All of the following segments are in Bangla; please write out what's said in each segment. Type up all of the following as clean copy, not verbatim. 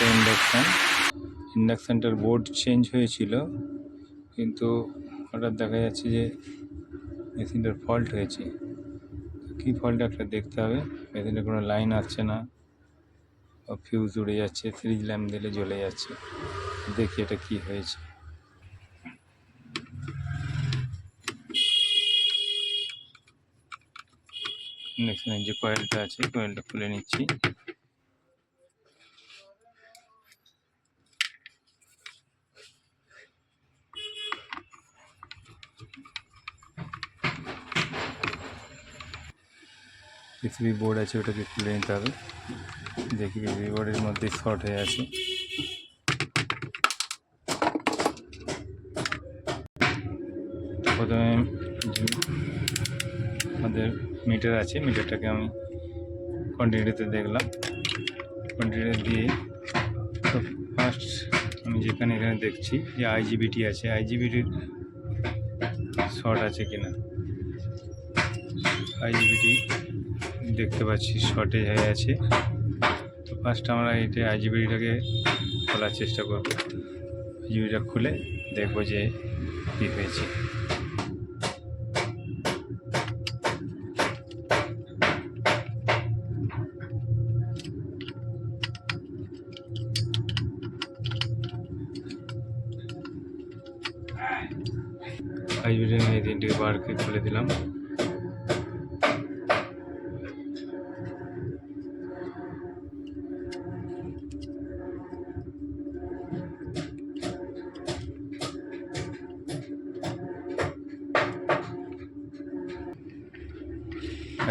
একটা ইন্ডাকশানটার বোর্ড চেঞ্জ হয়েছিল, কিন্তু হঠাৎ দেখা যাচ্ছে যে মেশিনটার ফল্ট হয়েছে। কী ফল্ট একটা দেখতে হবে। মেশিনে কোনো লাইন আসছে না, ফিউজ উড়ে যাচ্ছে, সিরিজ ল্যাম্প দিলে জ্বলে যাচ্ছে। দেখি এটা কি হয়েছে। ইন্ডাকশানের যে কয়েলটা আছে, কয়েলটা খুলে নিচ্ছি। পিসিবি বোর্ড আছে, ওটাকে খুলে নিতে হবে। দেখি পিসিবি বোর্ডের মধ্যে শর্ট হয়ে আছে। প্রথমে আমাদের মিটার আছে, মিটারটাকে আমি কন্টিনিউতে দেখলাম। কন্টিনিউ দিয়ে তো ফার্স্ট আমি এখানে দেখছি যে আইজিবিটি আছে, আইজিবিটির শর্ট আছে কিনা। আইজিবিটি দেখতে পাচ্ছি শর্টেজ হয়ে আছে। তো ফার্স্ট আমরা এটা আইজিবিটিটাকে খোলার চেষ্টা করব। আইজিবিটিটা খুলে দেখব যে কী হয়েছে। আইজিবিটি আমি এই তিনটে বারকে খুলে দিলাম।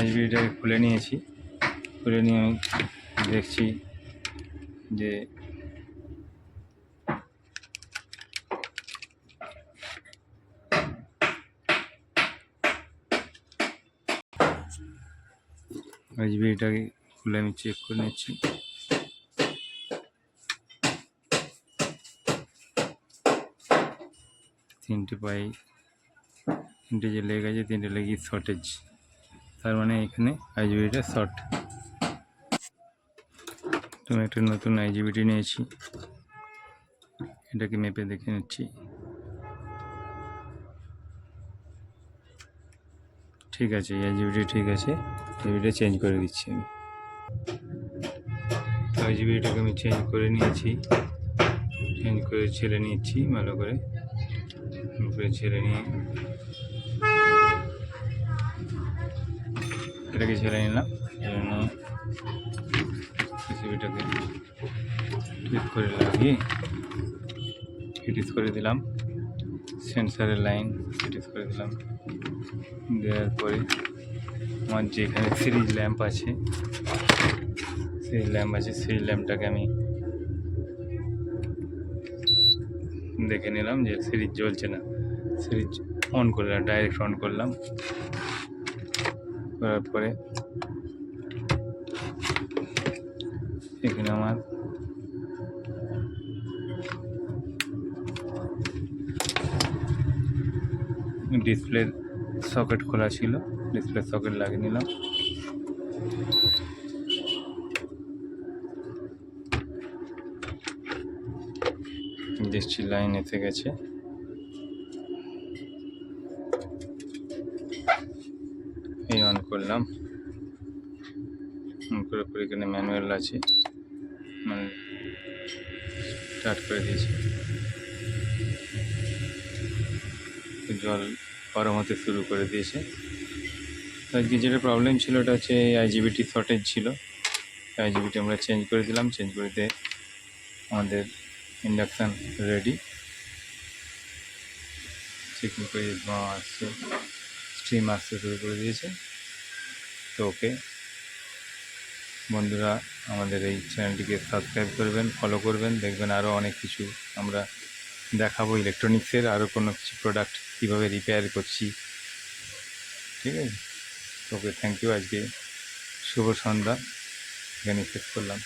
আইজিবিটিটাকে খুলে নিয়েছি। খুলে নিয়ে আমি দেখছি যে আইজিবিটিটাকে খুলে আমি চেক করে নিচ্ছি। তিনটে পাই, তিনটে যে লেগ আছে, তিনটে লেগই শর্টেজ। তার মানে এখানে আইজিবিটিটা শর্ট। তুমি একটা নতুন আইজিবিটি নিয়েছি, এটাকে মেপে দেখে নিচ্ছি। ঠিক আছে, আইজিবিটি ঠিক আছে। আইজিবিটিটা চেঞ্জ করে দিচ্ছি আমি। আইজিবিটিটাকে আমি চেঞ্জ করে নিয়েছি। চেঞ্জ করে ছেড়ে নিচ্ছি ভালো করে। ছেড়ে নিয়ে এটাকে ছেড়ে নিলাম। পিসিবিটাকে ঠিক করে লাগিয়ে ফিটিস করে দিলাম। সেন্সারের লাইন ফিটিস করে দিলাম। দেওয়ার পরে আমার যেখানে সিরিজ ল্যাম্প আছে, সেই ল্যাম্পটাকে আমি দেখে নিলাম যে সিরিজ জ্বলছে না। সিরিজ অন করলাম, ডাইরেক্ট অন করলাম। করার পরে এখানে আমার ডিসপ্লের সকেট খোলা ছিল, ডিসপ্লে সকেট লাগিয়ে নিলাম। দেখছি লাইন এসে গেছে। এই অন করলাম, অন করার পরে এখানে ম্যানুয়াল আছে, মানে স্টার্ট করে দিয়েছি। জল গরম হতে শুরু করে দিয়েছে। আজকে যেটা প্রবলেম ছিল ওটা হচ্ছে আইজিবিটি শর্টেজ ছিল। আইজিবিটি আমরা চেঞ্জ করে দিলাম। চেঞ্জ করে দিয়ে আমাদের ইন্ডাকশান রেডি। চেকিং করে ধোঁয়া আসছে, স্ট্রিম আসতে শুরু করে দিয়েছে। তো ওকে বন্ধুরা, আমাদের এই চ্যানেলটিকে সাবস্ক্রাইব করবেন, ফলো করবেন। দেখবেন আরও অনেক কিছু আমরা দেখাবো ইলেকট্রনিক্সের, আরও কোনো কিছু প্রোডাক্ট কীভাবে রিপেয়ার করছি। ঠিক আছে, ওকে, থ্যাংক ইউ। আজকে শুভ সন্ধ্যা, এখানে শেষ করলাম।